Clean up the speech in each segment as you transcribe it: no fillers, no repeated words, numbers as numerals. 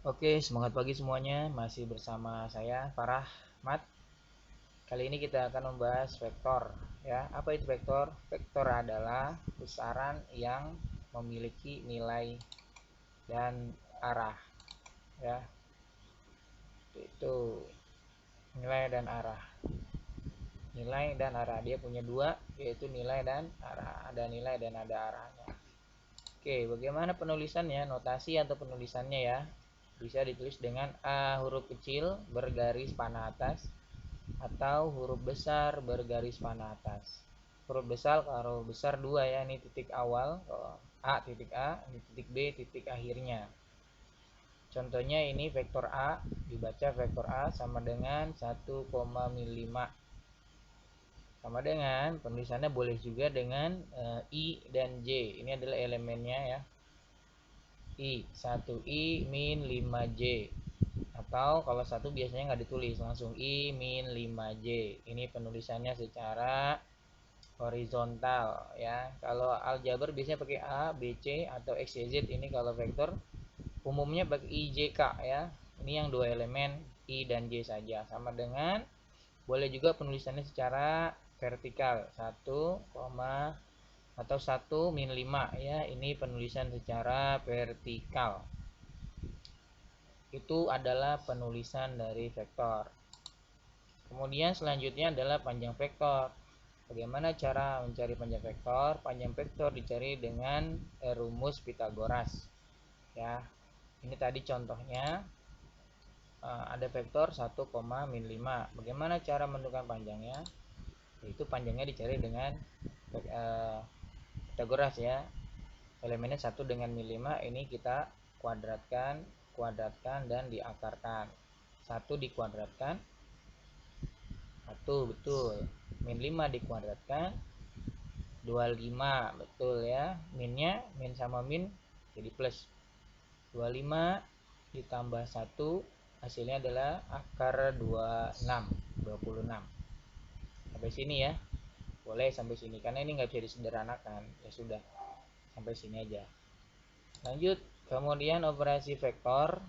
Oke, semangat pagi semuanya. Masih bersama saya Farah Mat. Kali ini kita akan membahas vektor, ya. Apa itu vektor? Vektor adalah pusaran yang memiliki nilai dan arah, ya. Itu nilai dan arah. Nilai dan arah, dia punya dua, yaitu nilai dan arah. Ada nilai dan ada arahnya. Oke, bagaimana penulisannya? Notasi atau penulisannya, ya. Bisa ditulis dengan A huruf kecil bergaris panah atas atau huruf besar bergaris panah atas. Huruf besar, kalau besar dua, ya, ini titik awal, A titik A, ini titik B titik akhirnya. Contohnya ini vektor A, dibaca vektor A sama dengan 1,5. Sama dengan penulisannya boleh juga dengan I dan J. Ini adalah elemennya, ya. I 1I min 5J. Atau kalau satu biasanya nggak ditulis, langsung I min 5J. Ini penulisannya secara horizontal, ya. Kalau aljabar biasanya pakai A, B, C atau X, Y, Z. Ini kalau vektor umumnya pakai I, J, K, ya. Ini yang dua elemen I dan J saja. Sama dengan boleh juga penulisannya secara vertikal, 1, atau 1 min 5, ya. Ini penulisan secara vertikal. Itu adalah penulisan dari vektor. Kemudian selanjutnya adalah panjang vektor. Bagaimana cara mencari panjang vektor? Panjang vektor dicari dengan rumus Pitagoras, ya. Ini tadi contohnya, ada vektor 1, min 5. Bagaimana cara menentukan panjangnya? Yaitu panjangnya dicari dengan Pitagoras, ya. Elemennya 1 dengan min 5, ini kita kuadratkan dan diakarkan. 1 dikuadratkan 1, betul. Min 5 dikuadratkan 25, betul, ya. Minnya, min sama min jadi plus. 25 ditambah 1 hasilnya adalah akar 26. Sampai sini, ya. Boleh sampai sini karena ini nggak bisa disederhanakan. Ya sudah, sampai sini aja. Lanjut, kemudian operasi vektor.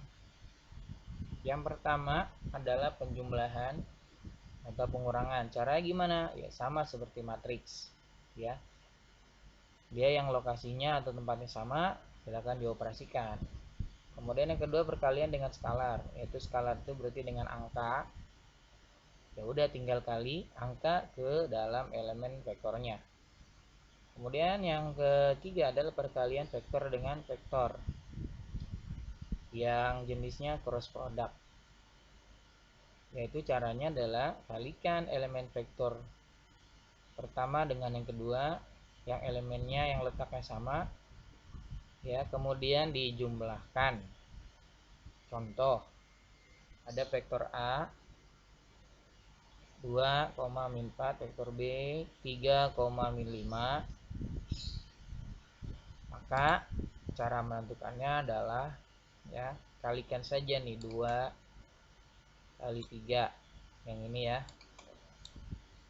Yang pertama adalah penjumlahan atau pengurangan. Caranya gimana? Ya sama seperti matriks, ya. Dia yang lokasinya atau tempatnya sama, silakan dioperasikan. Kemudian yang kedua perkalian dengan skalar, yaitu skalar itu berarti dengan angka. Ya udah, tinggal kali angka ke dalam elemen vektornya. Kemudian yang ketiga adalah perkalian vektor dengan vektor yang jenisnya cross product. Yaitu caranya adalah kalikan elemen vektor pertama dengan yang kedua, yang elemennya yang letaknya sama, ya, kemudian dijumlahkan. Contoh, ada vektor A 2, min 4, vektor B 3, min 5. Maka cara menentukannya adalah, ya, kalikan saja nih 2 kali 3 yang ini, ya.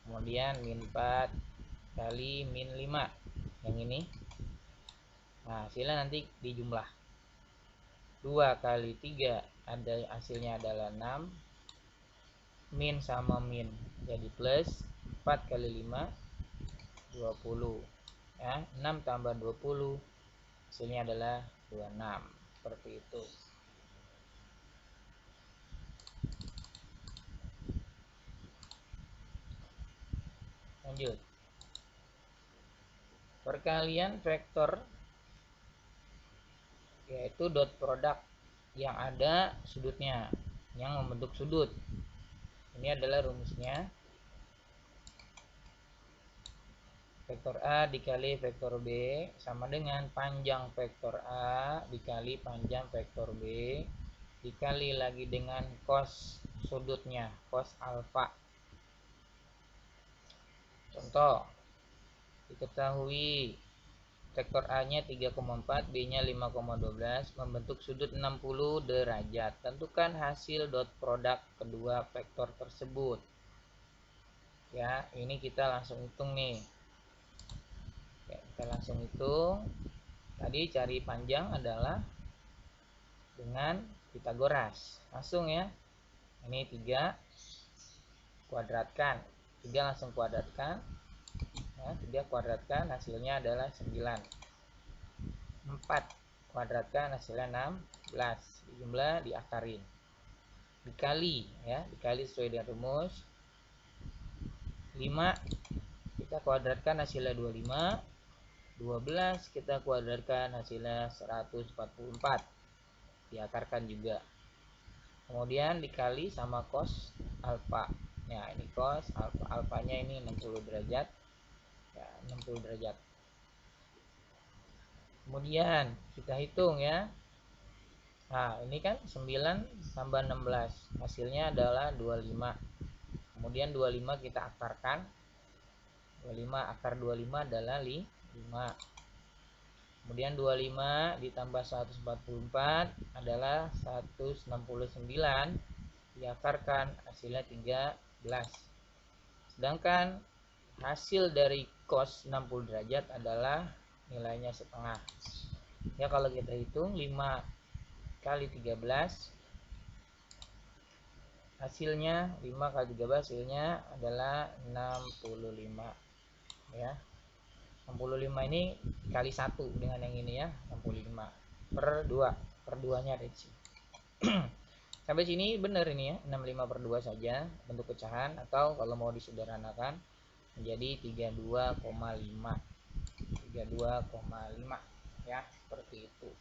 Kemudian min 4 kali min 5 yang ini. Nah, hasilnya nanti dijumlah. 2 kali 3 ada hasilnya adalah 6. Min sama min jadi plus. 4 kali 5 20, ya. 6 tambah 20 hasilnya adalah 26. Seperti itu. Lanjut. Perkalian vektor yaitu dot product yang ada sudutnya, yang membentuk sudut. Ini adalah rumusnya. Vektor A dikali vektor B sama dengan panjang vektor A dikali panjang vektor B dikali lagi dengan cos sudutnya, cos alfa. Contoh, diketahui vektor A-nya 3,4, B-nya 5,12, membentuk sudut 60 derajat. Tentukan hasil dot product kedua vektor tersebut. Ya, ini kita langsung hitung nih. Ya, kita langsung hitung. Tadi cari panjang adalah dengan Pitagoras. Langsung ya. Ini 3 kuadratkan. 3 langsung kuadratkan. Ya, 3 kuadratkan hasilnya adalah 9. 4 kuadratkan hasilnya 16. Jumlah diakarin. Dikali ya, dikali sesuai dengan rumus. 5 kita kuadratkan hasilnya 25. 12 kita kuadratkan hasilnya 144. Diakarkan juga. Kemudian dikali sama cos alfa. Ya, ini cos alfa, alfanya ini 60 derajat. Ya, 60 derajat. Kemudian kita hitung ya. Nah, ini kan 9 tambah 16. Hasilnya adalah 25. Kemudian 25 kita akarkan. 25 akar 25 adalah 5. Kemudian 25 ditambah 144 adalah 169. Diakarkan hasilnya 13. Sedangkan hasil dari cos 60 derajat adalah nilainya setengah. Ya, kalau kita hitung 5 kali 13 hasilnya 5 kali 13 hasilnya adalah 65 ya. 65 ini kali 1 dengan yang ini ya, 65 per 2. Per 2 nya ada di sini. Sampai sini benar ini ya, 65 per 2 saja bentuk pecahan, atau kalau mau disederhanakan menjadi 32,5. 32,5 ya, seperti itu.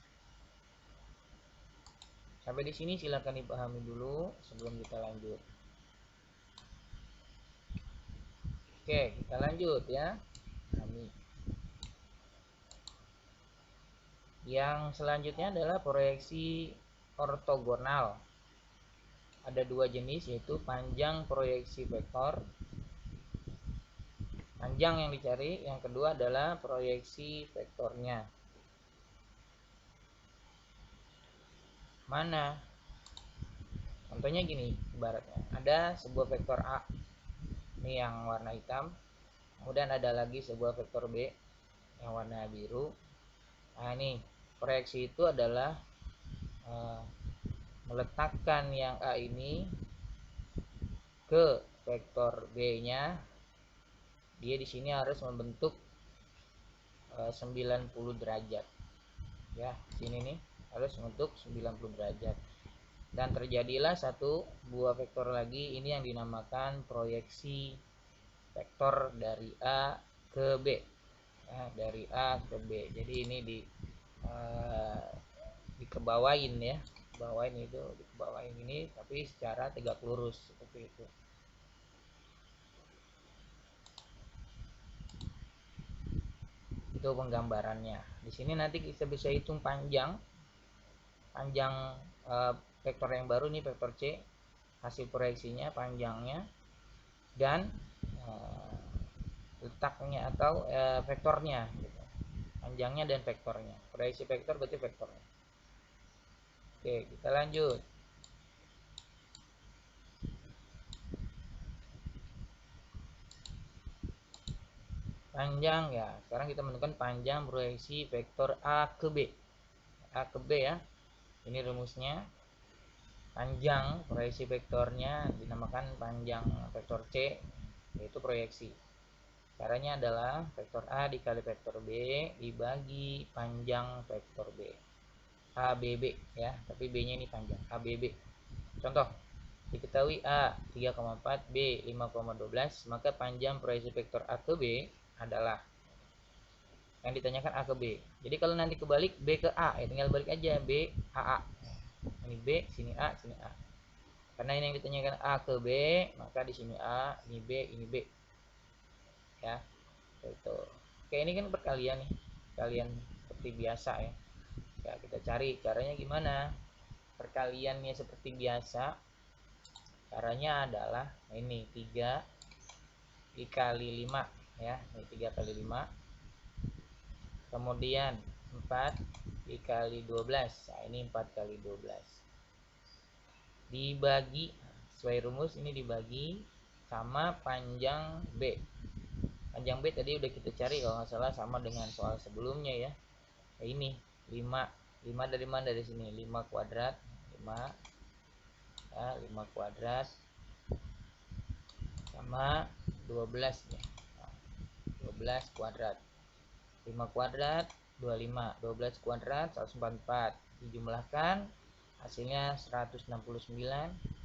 Sampai di sini silakan dipahami dulu sebelum kita lanjut. Oke, kita lanjut ya. Yang selanjutnya adalah proyeksi ortogonal. Ada 2 jenis, yaitu panjang proyeksi vektor. Panjang yang dicari. Yang kedua adalah proyeksi vektornya. Mana? Contohnya gini, ibaratnya ada sebuah vektor A. Ini yang warna hitam. Kemudian ada lagi sebuah vektor B yang warna biru. Nah, ini proyeksi itu adalah meletakkan yang A ini ke vektor B-nya. Dia di sini harus membentuk 90 derajat. Ya, sini nih harus membentuk 90 derajat. Dan terjadilah satu buah vektor lagi, ini yang dinamakan proyeksi vektor dari A ke B. Ya, dari A ke B. Jadi ini dikebawain ya, bawain itu, dikebawain ini tapi secara tegak lurus seperti itu. Itu penggambarannya. Di sini nanti kita bisa hitung panjang vektor yang baru nih, vektor C, hasil proyeksinya, panjangnya, dan letaknya atau vektornya gitu. Panjangnya dan vektornya. Proyeksi vektor berarti vektornya. Oke, kita lanjut. Panjang ya. Sekarang kita menentukan panjang proyeksi vektor A ke B. A ke B ya. Ini rumusnya. Panjang proyeksi vektornya dinamakan panjang vektor C, yaitu proyeksi. Caranya adalah vektor A dikali vektor B dibagi panjang vektor B. ABB ya, tapi B-nya ini panjang. ABB. Contoh, diketahui A 3,4, B 5,12, maka panjang proyeksi vektor A ke B adalah, yang ditanyakan A ke B. Jadi kalau nanti kebalik B ke A, ya tinggal balik aja, B AA. Ini B, sini A, sini A. Karena ini yang ditanyakan A ke B, maka di sini A, ini B, ini B. Ya. Itu. Oke, ini kan perkalian nih. Perkalian seperti biasa ya. Ya, kita cari caranya gimana. Perkaliannya seperti biasa. Caranya adalah ini 3 dikali 5 ya. Ini 3 kali 5. Kemudian 4 dikali 12. Nah, ini 4 kali 12. Dibagi sesuai rumus, ini dibagi sama panjang B. Panjang B tadi udah kita cari kalau nggak salah, sama dengan soal sebelumnya ya. Nah, ini 5 dari mana? Dari sini 5 kuadrat. 5 5 ya, 5 kuadrat sama 12 ya. 12 kuadrat, 5 kuadrat 25, 12 kuadrat 144, dijumlahkan hasilnya 169,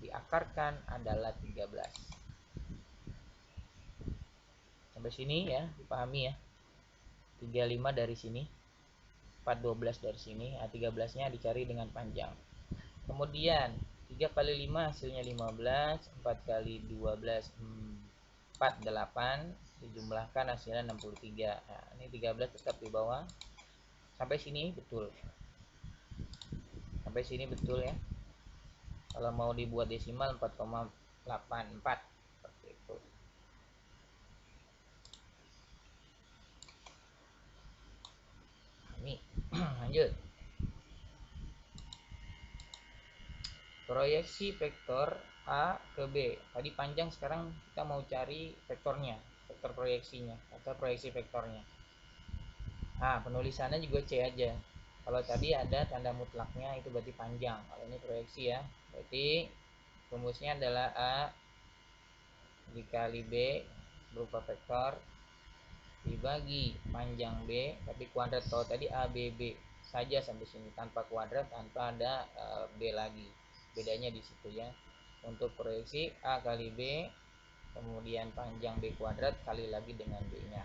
diakarkan adalah 13. Sampai sini ya, dipahami ya. 35 dari sini, 412 dari sini, 13-nya dicari dengan panjang. Kemudian 3 kali 5 hasilnya 15, 4 kali 12 48, dijumlahkan hasilnya 63. Nah, ini 13 tetap di bawah. Sampai sini betul. Sampai sini betul ya. Kalau mau dibuat desimal 4,84 seperti itu. Ini lanjut. Proyeksi vektor A ke B. Tadi panjang, sekarang kita mau cari vektornya, vektor proyeksinya atau proyeksi vektornya. Nah, penulisannya juga C aja. Kalau tadi ada tanda mutlaknya itu berarti panjang. Kalau ini proyeksi ya. Berarti rumusnya adalah A dikali B berupa vektor dibagi panjang B, tapi kuadrat. Kalau tadi A B B saja sampai sini tanpa kuadrat, tanpa ada B lagi. Bedanya di situ ya. Untuk proyeksi A kali B, kemudian panjang B kuadrat kali lagi dengan B-nya.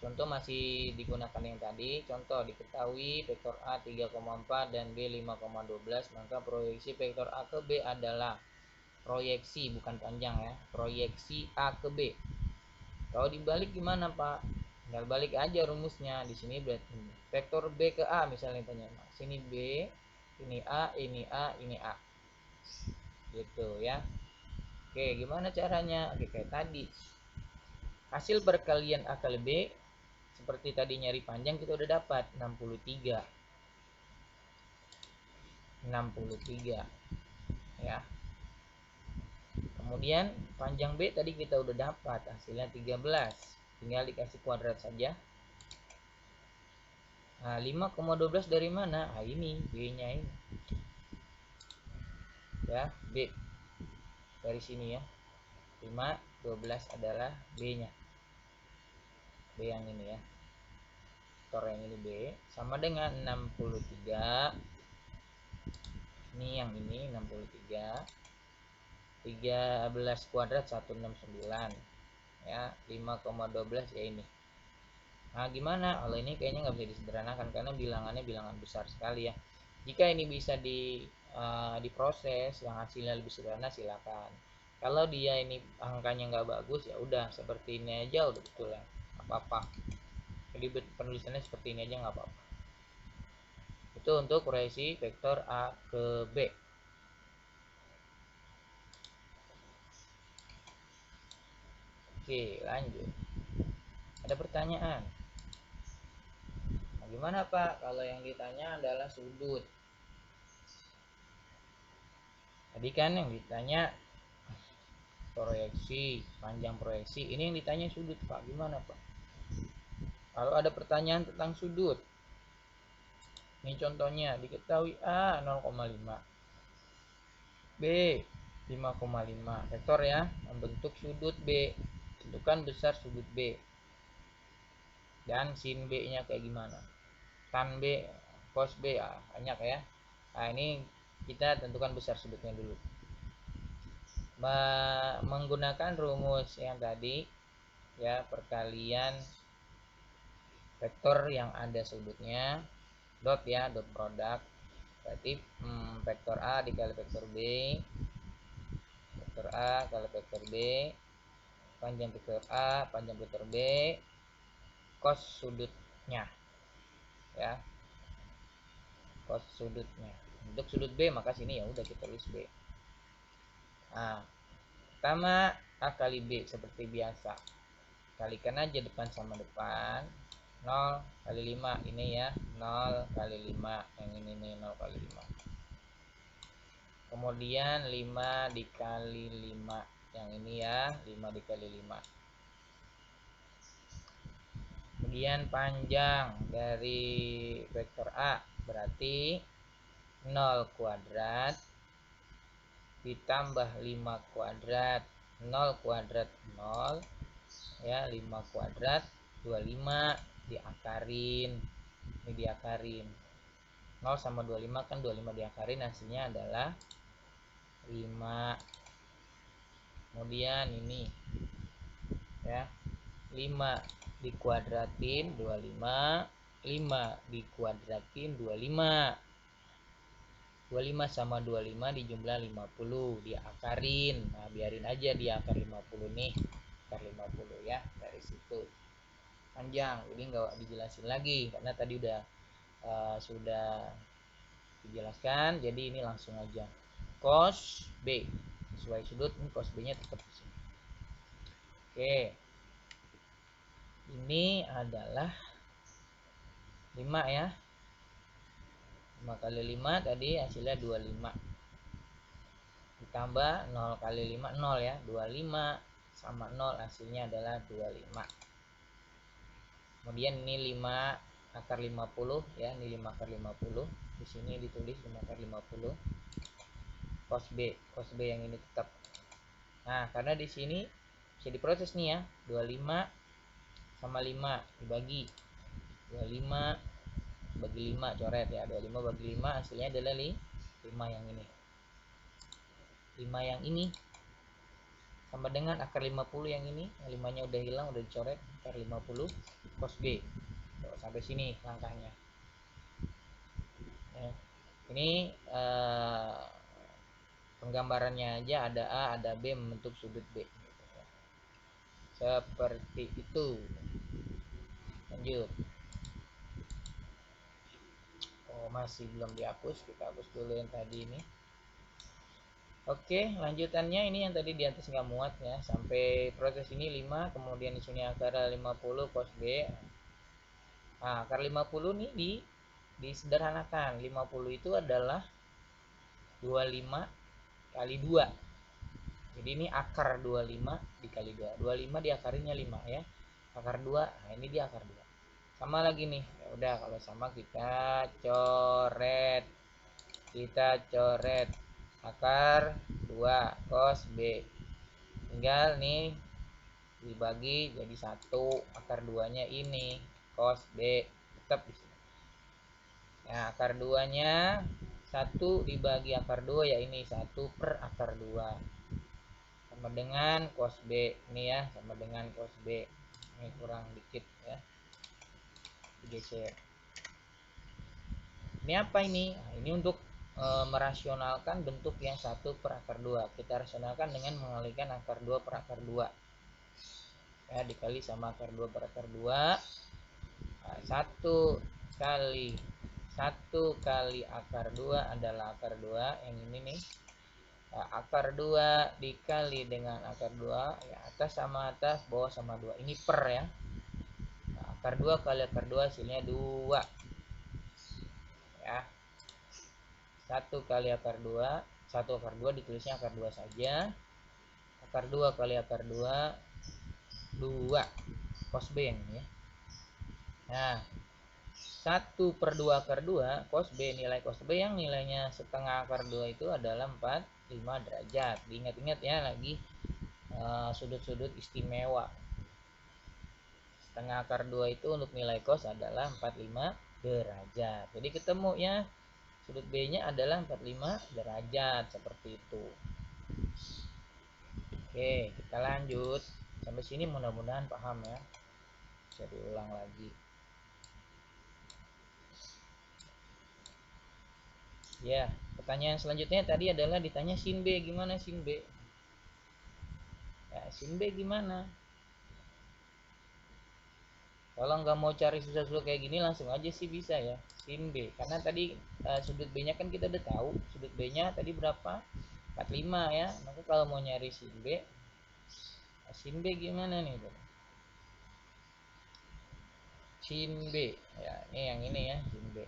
Contoh masih digunakan yang tadi. Contoh diketahui vektor A 3,4 dan B 5,12, maka proyeksi vektor A ke B adalah proyeksi, bukan panjang ya, proyeksi A ke B. Kalau dibalik gimana Pak? Tinggal balik aja rumusnya. Di sini berarti vektor B ke A misalnya tanya. Nah, sini B, ini A, ini A, ini A. Gitu ya. Oke, gimana caranya? Oke, kayak tadi. Hasil perkalian A kali B seperti tadi nyari panjang kita udah dapat 63. 63 ya. Kemudian panjang B tadi kita udah dapat hasilnya 13. Tinggal dikasih kuadrat saja. Nah, 5,12 dari mana? Nah, ini B-nya ini. Ya, B. Dari sini ya. 5, 12 adalah B-nya. B yang ini ya. Vektor yang ini B sama dengan 63. Ini yang ini 63. 13 kuadrat 169 ya, 5,12 ya ini. Nah, gimana? Kalau ini kayaknya nggak bisa disederhanakan karena bilangannya bilangan besar sekali ya. Jika ini bisa diproses yang hasilnya lebih sederhana, silakan. Kalau dia ini angkanya nggak bagus, ya udah seperti ini aja udah betul ya, apa-apa. Jadi penulisannya seperti ini aja nggak apa-apa. Itu untuk proyeksi vektor A ke B. Oke, lanjut. Ada pertanyaan? Nah, gimana Pak kalau yang ditanya adalah sudut? Tadi kan yang ditanya proyeksi, panjang proyeksi. Ini yang ditanya sudut Pak. Gimana Pak? Kalau ada pertanyaan tentang sudut, ini contohnya diketahui A 0,5, B 5,5. Vektor ya, membentuk sudut B. Tentukan besar sudut B. Dan sin B-nya kayak gimana? Tan B, cos B, banyak ya. Nah, ini kita tentukan besar sudutnya dulu. Menggunakan rumus yang tadi ya, perkalian vektor yang ada sudutnya, dot ya, dot produk. Berarti vektor A dikali vektor B, vektor A kali vektor B, panjang vektor A, panjang vektor B, cos sudutnya ya, cos sudutnya. Untuk sudut B maka sini ya udah kita tulis B. Nah, pertama A kali B seperti biasa, kalikan aja depan sama depan. 0 kali 5 ini ya, 0 kali 5 yang ini nih, 0 kali 5. Kemudian 5 dikali 5 yang ini ya, 5 dikali 5. Kemudian panjang dari vektor A berarti 0 kuadrat ditambah 5 kuadrat, 0 kuadrat 0 ya, 5 kuadrat 25 diakarin. Ini diakarin. 0 sama 25 kan 25 diakarin, hasilnya adalah 5. Kemudian ini ya, 5 dikuadratin 25, 5 dikuadratin 25. 25 sama 25 dijumlah 50 diakarin. Nah, biarin aja di akar 50 nih. Akar 50 ya, dari situ. Panjang, jadi nggak dijelasin lagi karena tadi udah sudah dijelaskan. Jadi ini langsung aja. Cos B sesuai sudut, ini cos B nya tetap di sini. Oke. Ini adalah 5 ya. 5 kali 5 tadi hasilnya 25. Ditambah 0 kali 5 0 ya, 25 sama 0 hasilnya adalah 25. Kemudian ini 5 akar 50 ya, ini 5 akar 50. Di sini ditulis 5 akar 50. Cos B yang ini tetap. Nah, karena di sini bisa diproses nih ya, 25 sama 5 dibagi. 25 bagi 5 coret ya, 25 bagi 5 hasilnya adalah 5 yang ini. 5 yang ini sama dengan akar 50 yang ini. Yang 5 nya udah hilang, udah dicoret. Akar 50 cos B. Sampai sini langkahnya ya. Ini penggambarannya aja, ada A ada B membentuk sudut B gitu ya. Seperti itu. Lanjut. Oh, masih belum dihapus, kita hapus dulu yang tadi ini. Oke, lanjutannya ini yang tadi di atas nggak muat ya. Sampai proses ini 5, kemudian di sini akar 50 cos B. Nah, akar 50 nih disederhanakan. 50 itu adalah 25 kali 2. Jadi ini akar 25 dikali 2. 25 diakarinnya 5 ya. Akar 2, nah ini dia akar 2. Sama lagi nih. Ya udah, kalau sama kita coret. Kita coret akar 2 cos B. Tinggal nih dibagi jadi 1. Akar 2 nya ini cos B tetap di sini. Nah, akar 2-nya 1 dibagi akar 2 ya, ini 1 per akar 2 sama dengan cos B. Ini ya, sama dengan cos B. Ini kurang dikit ya, digeser. Ini apa ini? Nah, ini untuk merasionalkan bentuk yang 1 per akar 2. Kita rasionalkan dengan mengalihkan akar 2 per akar 2 ya, dikali sama akar 2 per akar 2. Nah, 1 kali akar 2 adalah akar 2 yang ini nih. Nah, akar 2 dikali dengan akar 2 ya, atas sama atas, bawah sama 2. Ini per ya. Nah, akar 2 kali akar 2 hasilnya 2 ya. 1 kali akar 2, 1 akar 2 ditulisnya akar 2 saja. Akar 2 kali akar 2 2 cos B yang ini ya. Nah, 1 per 2 akar 2 cos B, nilai cos B yang nilainya setengah akar 2 itu adalah 45 derajat. Diingat-ingat ya lagi sudut-sudut istimewa. Setengah akar 2 itu untuk nilai cos adalah 45 derajat. Jadi ketemu ya, sudut B nya adalah 45 derajat, seperti itu. Oke, kita lanjut. Sampai sini mudah-mudahan paham ya. Bisa diulang lagi. Ya, pertanyaan selanjutnya tadi adalah ditanya sin B, gimana sin B? Ya, sin B gimana? Kalau nggak mau cari susah-susah kayak gini, langsung aja sih bisa ya, sin B. Karena tadi sudut B nya kan kita udah tahu, sudut B nya tadi berapa? 45 ya. Maka kalau mau nyari sin B, sin B gimana nih? Sin B, ya ini yang ini ya, sin B.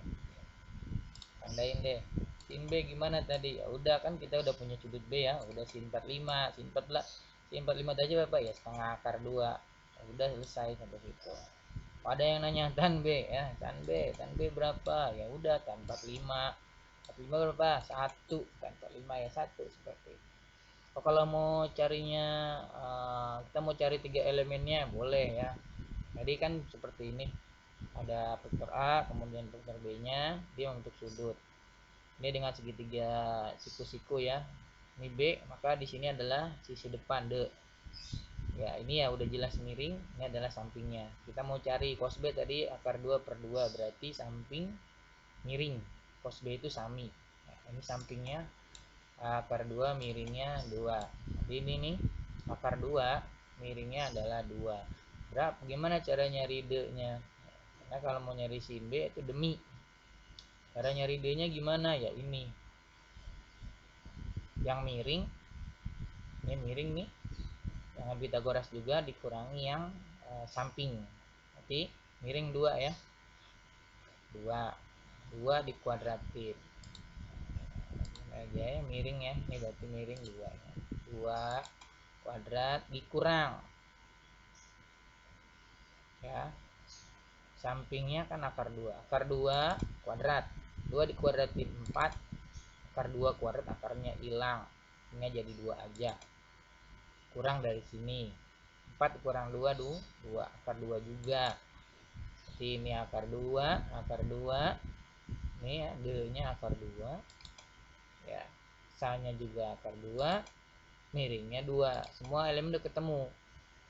Tandain deh. Sin B gimana tadi? Ya udah, kan kita udah punya sudut B ya, udah sin 45, sin 14. Sin 45 tadi berapa ya? Setengah akar 2. Ya udah selesai sampai situ. Ada yang nanya tan B ya, tan B berapa? Ya udah, tan 45. 45 berapa? 1. Tan 45 ya 1, seperti itu. Kalau mau carinya kita mau cari 3 elemennya boleh ya. Jadi kan seperti ini, ada vektor A kemudian vektor B nya, dia membentuk sudut ini dengan segitiga siku-siku ya. Ini B, maka di sini adalah sisi depan D ya. Ini ya udah jelas miring, ini adalah sampingnya. Kita mau cari cos B tadi akar 2/2, berarti samping miring cos B itu sami. Nah, ini sampingnya akar 2 miringnya 2. Jadi ini nih akar 2 miringnya adalah 2. Berapa? Gimana cara nyari D nya? Nah kalau mau nyari sin B itu demi. Cara nyari D nya gimana? Ya ini yang miring, ini miring nih, yang Pitagoras juga dikurangi yang samping, berarti miring 2 ya. 2 dikuadratin aja ya, miring ya, ini berarti miring 2 ya. 2 kuadrat dikurang ya, sampingnya kan akar 2, akar 2 kuadrat, 2 dikuadratin 4, akar 2 kuadrat akarnya hilang, ini jadi 2 aja, kurang dari sini 4 kurang 2 2, akar 2 juga. Jadi ini akar 2, akar 2 ini ya, D nya akar 2 ya, salnya juga akar 2, miringnya 2, semua elemen udah ketemu.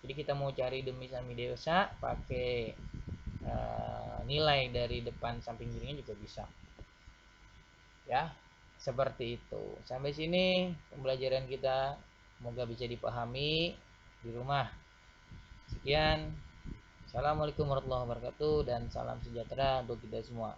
Jadi kita mau cari demi sami dewasa pakai nilai dari depan samping miringnya juga bisa ya, seperti itu. Sampai sini pembelajaran kita, semoga bisa dipahami di rumah. Sekian, assalamualaikum warahmatullahi wabarakatuh dan salam sejahtera untuk kita semua.